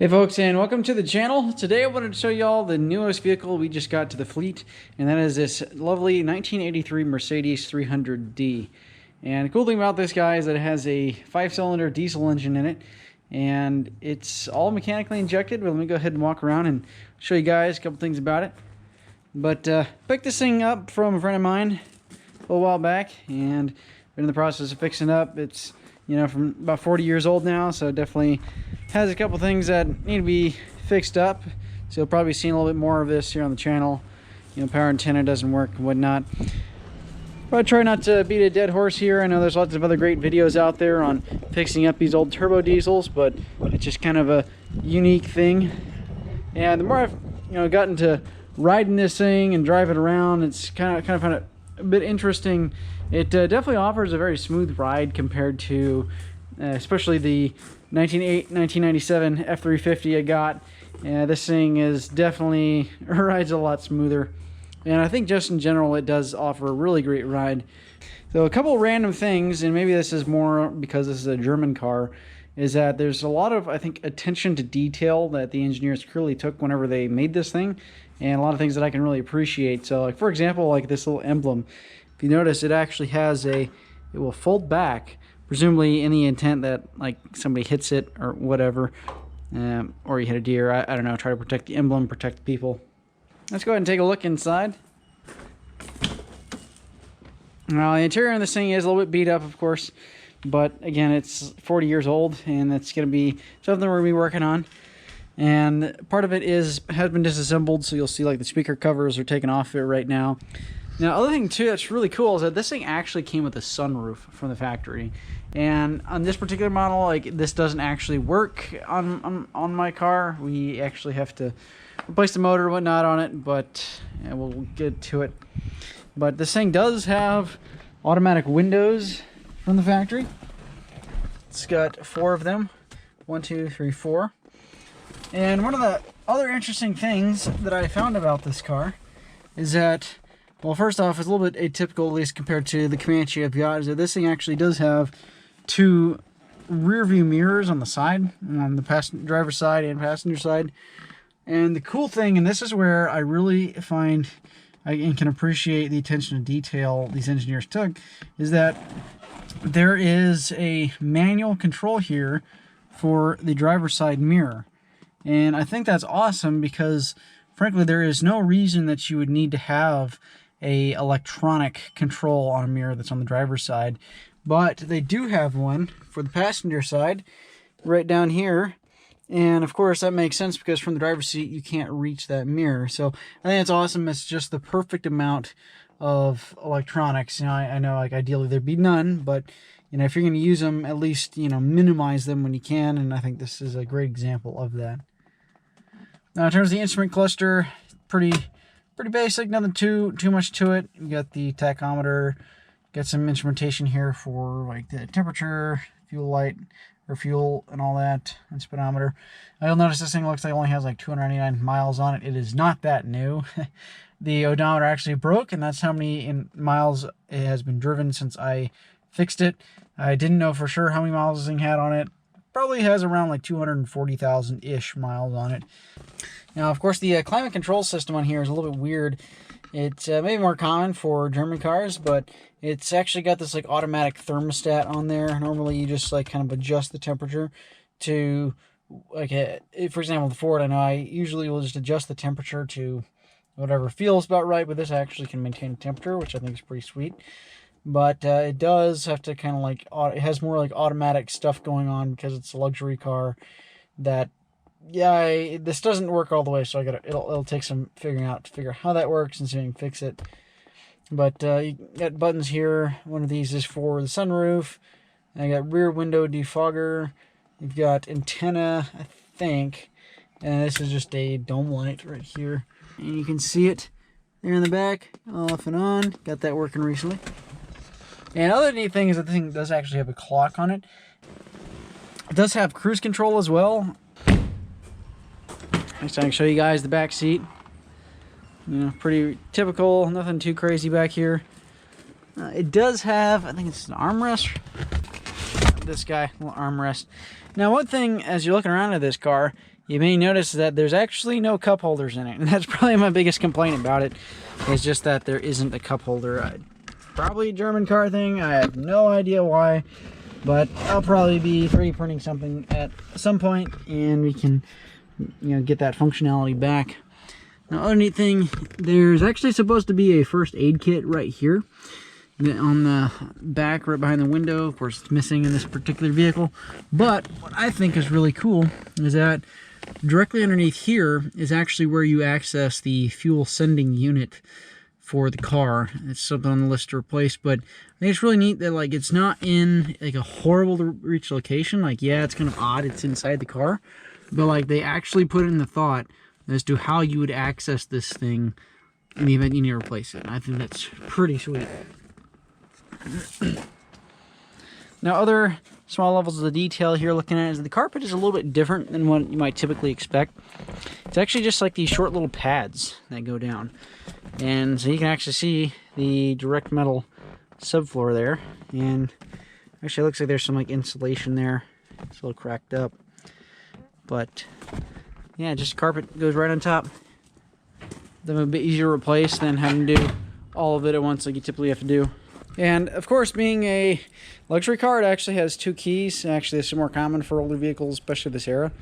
Hey folks, and welcome to the channel. Today I wanted to show you all the newest vehicle we just got to the fleet, and that is this lovely 1983 Mercedes 300D. And the cool thing about this guy is that it has a 5-cylinder diesel engine in it, and it's all mechanically injected. But let me go ahead and walk around and show you guys a couple things about it. But picked this thing up from a friend of mine a little while back, and been in the process of fixing it up. It's, you know, from about 40 years old now, so definitely has a couple things that need to be fixed up. So you'll probably see a little bit more of this here on the channel. You know, power antenna doesn't work and whatnot. But I try not to beat a dead horse here. I know there's lots of other great videos out there on fixing up these old turbo diesels, but it's just kind of a unique thing. And the more I've, gotten to riding this thing and drive it around, it's kind of found it a bit interesting. It definitely offers a very smooth ride compared to especially the 1997 F350 I got. This thing is definitely rides a lot smoother, and I think just in general it does offer a really great ride. So a couple random things, and maybe this is more because this is a German car, is that there's a lot of, I think, attention to detail that the engineers clearly took whenever they made this thing, and a lot of things that I can really appreciate. So, like, for example, like this little emblem, if you notice, it actually has it will fold back, presumably in the intent that, like, somebody hits it or whatever, or you hit a deer. I don't know, try to protect the emblem, protect the people. Let's go ahead and take a look inside. Now, the interior of this thing is a little bit beat up, of course, but again, it's 40 years old, and it's going to be something we're going to be working on. And part of it has been disassembled, so you'll see, like, the speaker covers are taken off it right now. Now, other thing too that's really cool is that this thing actually came with a sunroof from the factory, and on this particular model, like, this doesn't actually work on my car. We actually have to replace the motor and whatnot on it, but yeah, we'll get to it. But this thing does have automatic windows from the factory. It's got 4 of them, 1, 2, 3, 4. And one of the other interesting things that I found about this car is that, well, first off, it's a little bit atypical, at least compared to the Comanche I've got, is that this thing actually does have 2 rear view mirrors on the side, on the driver's side and passenger side. And the cool thing, and this is where I really find and can appreciate the attention to detail these engineers took, is that there is a manual control here for the driver's side mirror. And I think that's awesome because, frankly, there is no reason that you would need to have a electronic control on a mirror that's on the driver's side. But they do have one for the passenger side right down here. And of course that makes sense because from the driver's seat you can't reach that mirror. So I think it's awesome. It's just the perfect amount of electronics. You know, I know, like, ideally there'd be none, but if you're going to use them, at least minimize them when you can. And I think this is a great example of that. Now, in terms of the instrument cluster, pretty basic, nothing too much to it. You got the tachometer, got some instrumentation here for, like, the temperature, fuel light, or fuel and all that, and speedometer. You'll notice this thing looks like it only has like 299 miles on it. It is not that new. The odometer actually broke, and that's how many miles it has been driven since I fixed it. I didn't know for sure how many miles this thing had on it. Probably has around like 240,000-ish miles on it. Now, of course, the climate control system on here is a little bit weird. It's maybe more common for German cars, but it's actually got this, like, automatic thermostat on there. Normally, you just, like, kind of adjust the temperature to, like, for example, the Ford, I know I usually will just adjust the temperature to whatever feels about right, but this actually can maintain a temperature, which I think is pretty sweet. But it does have to kind of, like, it has more, like, automatic stuff going on because it's a luxury car that, yeah, this doesn't work all the way, so it'll take some figuring out to figure out how that works and see if you can fix it. But you got buttons here. One of these is for the sunroof. I got rear window defogger. You've got antenna, I think, and this is just a dome light right here. And you can see it there in the back, off and on. Got that working recently. And other neat thing is that the thing does actually have a clock on it. It does have cruise control as well. Next time I can show you guys the back seat. Pretty typical, nothing too crazy back here. It does have, I think it's an armrest. This guy, little armrest. Now, one thing as you're looking around at this car you may notice that there's actually no cup holders in it. And that's probably my biggest complaint about it, is just that there isn't a cup holder. Probably a German car thing. I have no idea why, but I'll probably be 3D printing something at some point, and we can, you know, get that functionality back. Now, other neat thing, there's actually supposed to be a first aid kit right here on the back, right behind the window. Of course, it's missing in this particular vehicle. But what I think is really cool is that directly underneath here is actually where you access the fuel sending unit for the car. It's something on the list to replace, but I think it's really neat that, like, it's not in like a horrible to reach location. Like, yeah, it's kind of odd, it's inside the car, but like they actually put in the thought as to how you would access this thing in the event you need to replace it. And I think that's pretty sweet. Now, other small levels of the detail here looking at is the carpet is a little bit different than what you might typically expect. It's actually just like these short little pads that go down. And so you can actually see the direct metal subfloor there. And actually it looks like there's some like insulation there. It's a little cracked up. But yeah, just carpet goes right on top. They're a bit easier to replace than having to do all of it at once like you typically have to do. And of course, being a luxury car, it actually has 2 keys. Actually, this is more common for older vehicles, especially this era.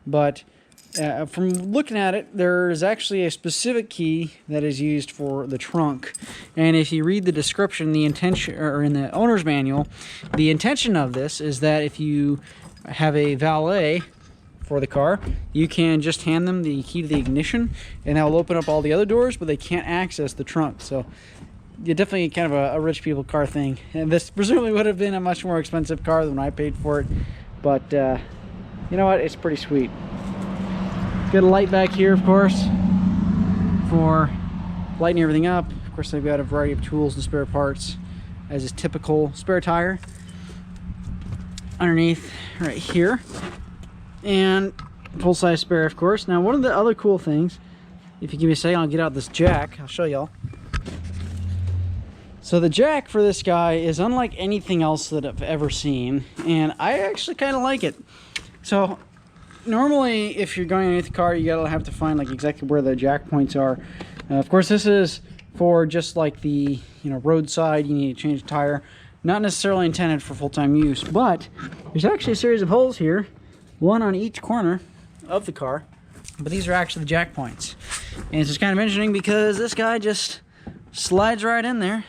But from looking at it, there's actually a specific key that is used for the trunk. And if you read the description, the intention, or in the owner's manual, the intention of this is that if you have a valet for the car, you can just hand them the key to the ignition, and that will open up all the other doors, but they can't access the trunk. So you're definitely kind of a rich people car thing. And this presumably would have been a much more expensive car than I paid for it. But you know what? It's pretty sweet. Got a light back here, of course, for lighting everything up. Of course, they've got a variety of tools and spare parts, as is typical. Spare tire underneath right here. And full-size spare, of course. Now, one of the other cool things, if you give me a second, I'll get out this jack. I'll show y'all. So the jack for this guy is unlike anything else that I've ever seen, and I actually kind of like it. So normally, if you're going underneath the car, you gotta have to find like exactly where the jack points are. Of course, this is for just like the roadside. You need to change the tire. Not necessarily intended for full-time use, but there's actually a series of holes here, one on each corner of the car. But these are actually the jack points, and it's just kind of interesting because this guy just slides right in there.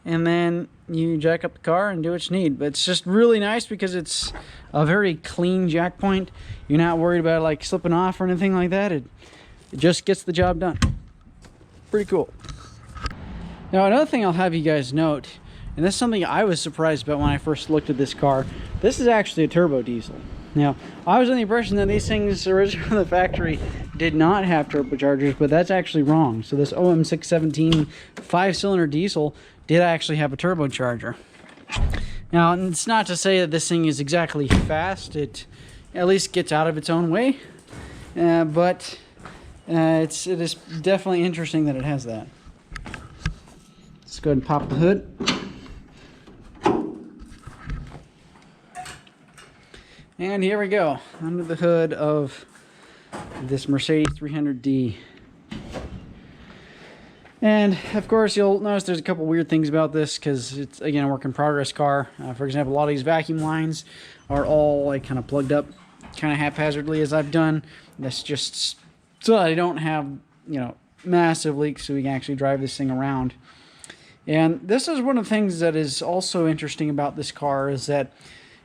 And then you jack up the car and do what you need. But it's just really nice because it's a very clean jack point. You're not worried about like slipping off or anything like that. It just gets the job done. Pretty cool. Now, another thing I'll have you guys note, and this is something I was surprised about when I first looked at this car. This is actually a turbo diesel. Now, I was under the impression that these things originally from the factory did not have turbochargers, but that's actually wrong. So this OM617 5-cylinder diesel did actually have a turbocharger. Now, it's not to say that this thing is exactly fast. It at least gets out of its own way, but it is definitely interesting that it has that. Let's go ahead and pop the hood. And here we go, under the hood of this Mercedes 300D. And of course, you'll notice there's a couple weird things about this because it's, again, a work in progress car. For example, a lot of these vacuum lines are all like kind of plugged up kind of haphazardly, as I've done. That's just so I don't have, massive leaks, so we can actually drive this thing around. And this is one of the things that is also interesting about this car, is that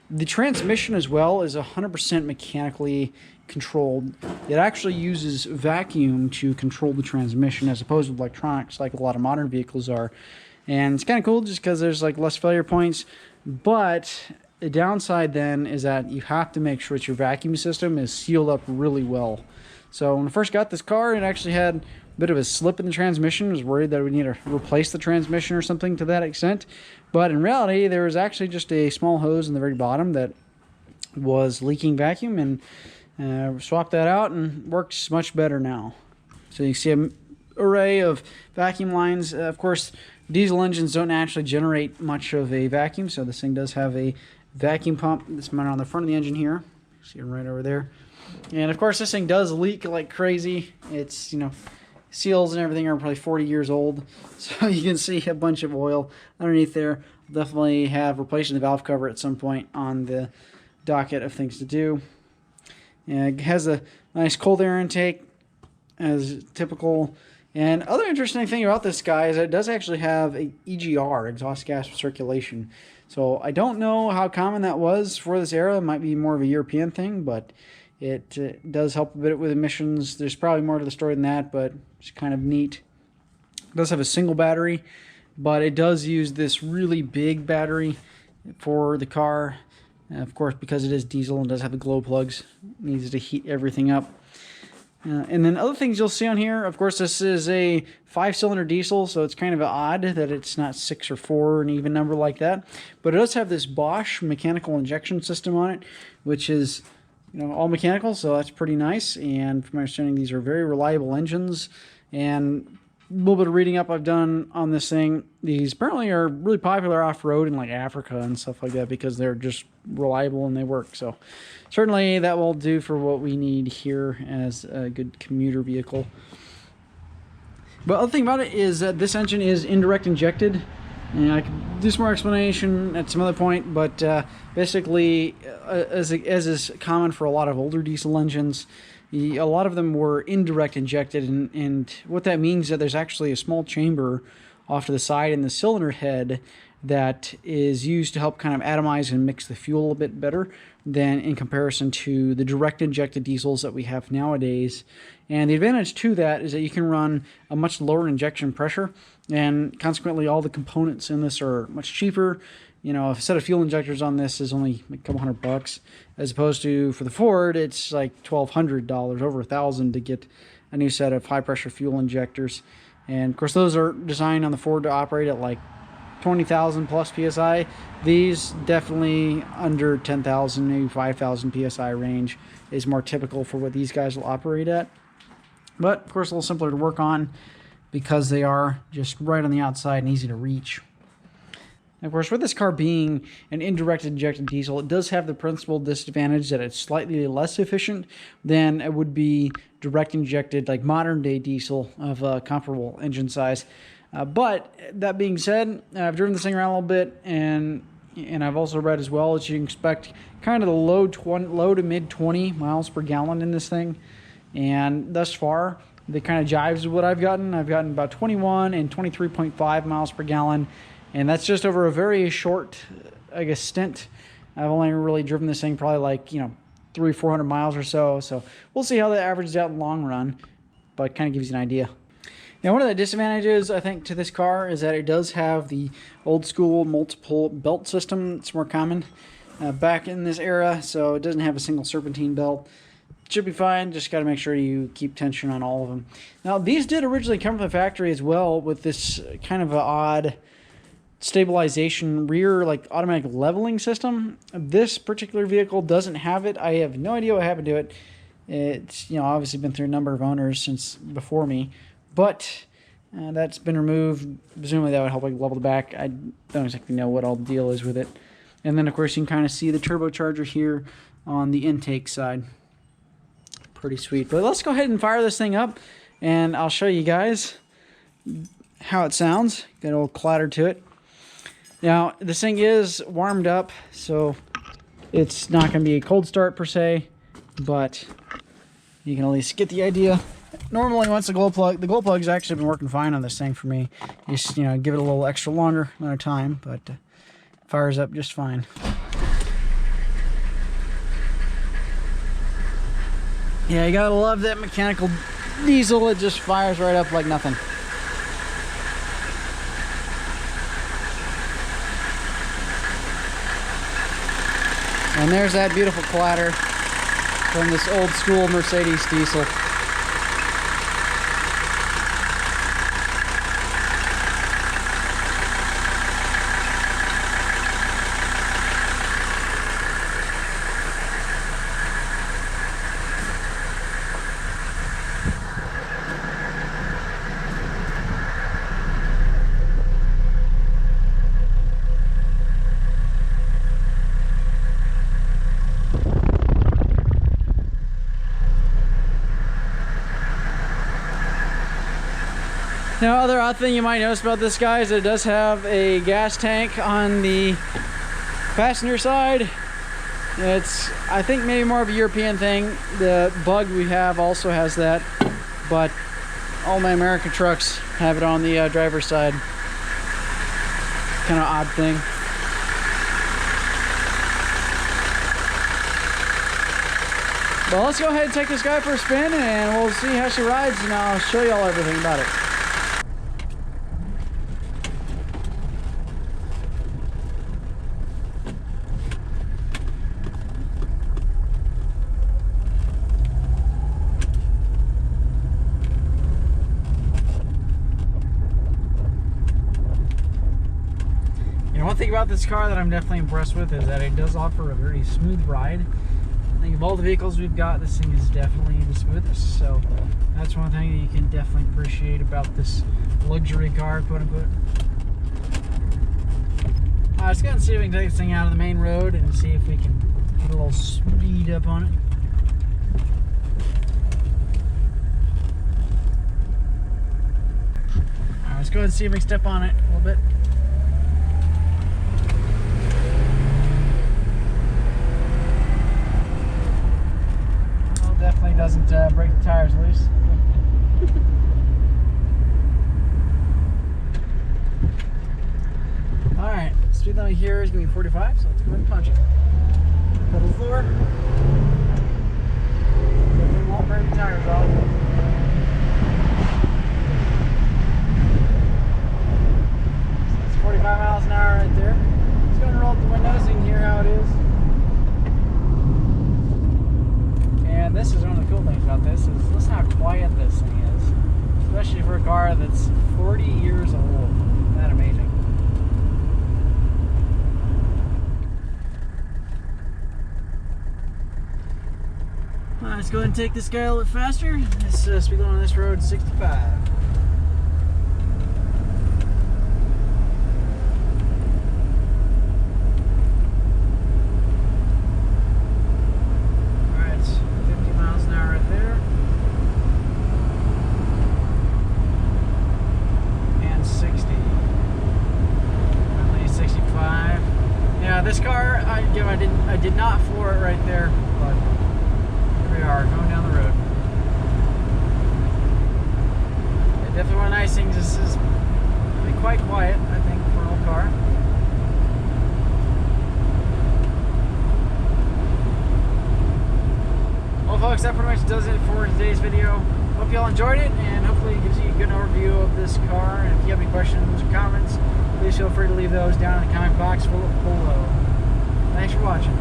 the transmission as well is 100% mechanically controlled. It actually uses vacuum to control the transmission as opposed to electronics like a lot of modern vehicles are. And it's kind of cool just because there's like less failure points. But the downside then is that you have to make sure that your vacuum system is sealed up really well. So when I first got this car, it actually had a bit of a slip in the transmission. I was worried that we need to replace the transmission or something to that extent. But in reality, there was actually just a small hose in the very bottom that was leaking vacuum, and swapped that out and works much better now. So you can see an array of vacuum lines. Of course, diesel engines don't naturally generate much of a vacuum, so this thing does have a vacuum pump that's mounted on the front of the engine here. See it right over there. And of course, this thing does leak like crazy. It's, seals and everything are probably 40 years old. So you can see a bunch of oil underneath there. I'll definitely have replacing the valve cover at some point on the docket of things to do. And it has a nice cold air intake as typical. And other interesting thing about this guy is that it does actually have a EGR, exhaust gas recirculation. So I don't know how common that was for this era. It might be more of a European thing, but it does help a bit with emissions. There's probably more to the story than that, but it's kind of neat. It does have a single battery, but it does use this really big battery for the car. Of course, because it is diesel and does have the glow plugs, it needs to heat everything up. And then other things you'll see on here, of course, this is a 5-cylinder diesel, so it's kind of odd that it's not 6 or 4, an even number like that. But it does have this Bosch mechanical injection system on it, which is all mechanical, so that's pretty nice. And from my understanding, these are very reliable engines. And a little bit of reading up I've done on this thing, these apparently are really popular off-road in like Africa and stuff like that because they're just reliable and they work. So certainly that will do for what we need here as a good commuter vehicle. But the other thing about it is that this engine is indirect injected, and I can do some more explanation at some other point, but basically, as is common for a lot of older diesel engines, a lot of them were indirect injected, and what that means is that there's actually a small chamber off to the side in the cylinder head that is used to help kind of atomize and mix the fuel a bit better than in comparison to the direct injected diesels that we have nowadays. And the advantage to that is that you can run a much lower injection pressure, and consequently all the components in this are much cheaper. A set of fuel injectors on this is only a couple $100, as opposed to for the Ford, it's like $1,200, over $1,000 to get a new set of high pressure fuel injectors. And of course, those are designed on the Ford to operate at like 20,000 plus PSI. These definitely under 10,000, maybe 5,000 PSI range is more typical for what these guys will operate at. But of course, a little simpler to work on because they are just right on the outside and easy to reach. Of course, with this car being an indirect injected diesel, it does have the principal disadvantage that it's slightly less efficient than it would be direct injected, like modern day diesel of a comparable engine size. But that being said, I've driven this thing around a little bit, and I've also read as well that you can expect kind of the low to mid 20 miles per gallon in this thing. And thus far, it kind of jives with what I've gotten. I've gotten about 21 and 23.5 miles per gallon. And that's just over a very short, I guess, stint. I've only really driven this thing probably like, 300-400 miles or so. So we'll see how that averages out in the long run, but it kind of gives you an idea. Now, one of the disadvantages, I think, to this car is that it does have the old school multiple belt system. It's more common back in this era, so it doesn't have a single serpentine belt. It should be fine, just got to make sure you keep tension on all of them. Now, these did originally come from the factory as well with this kind of an odd stabilization rear like automatic leveling system. This particular vehicle doesn't have it. I have no idea what happened to it. It's obviously been through a number of owners since before me, but that's been removed. Presumably that would help level the back. I don't exactly know what all the deal is with it. And then of course you can kind of see the turbocharger here on the intake side. Pretty sweet. But let's go ahead and fire this thing up and I'll show you guys how it sounds. Got a little clatter to it. Now, this thing is warmed up, so it's not going to be a cold start per se, but you can at least get the idea. Normally, once the glow plug's actually been working fine on this thing for me. You just, give it a little extra longer amount of time, but it fires up just fine. Yeah, you gotta love that mechanical diesel. It just fires right up like nothing. And there's that beautiful clatter from this old school Mercedes diesel. Now, other odd thing you might notice about this guy is it does have a gas tank on the passenger side. It's, I think, maybe more of a European thing. The Bug we have also has that, but all my American trucks have it on the driver's side. Kind of odd thing. Well, let's go ahead and take this guy for a spin and we'll see how she rides, and I'll show you all everything about it. One thing about this car that I'm definitely impressed with is that it does offer a very smooth ride. I think of all the vehicles we've got, this thing is definitely the smoothest. So that's one thing that you can definitely appreciate about this luxury car, quote unquote. Let's go ahead and see if we can take this thing out of the main road and see if we can put a little speed up on it. Alright, let's go ahead and see if we can step on it a little bit. Definitely doesn't break the tires loose. Alright, speed limit here is going to be 45, so let's go ahead and punch it. Pedal floor. Definitely won't break the tires off. So that's 45 miles an hour right there. Let's go ahead and roll up the windows so you can hear how it is. And this is one of the cool things about this is listen how quiet this thing is, especially for a car that's 40 years old. Isn't that amazing? Alright, let's go ahead and take this guy a little bit faster. This speed limit on this road is 65. This car, I did not floor it right there, but here we are going down the road. Yeah, definitely one of the nice things. This is quite quiet, I think, for an old car. Well, folks, that pretty much does it for today's video. Hope you all enjoyed it, and hopefully it gives you a good overview of this car. And if you have any questions or comments, please feel free to leave those down in the comment box below. Thanks for watching.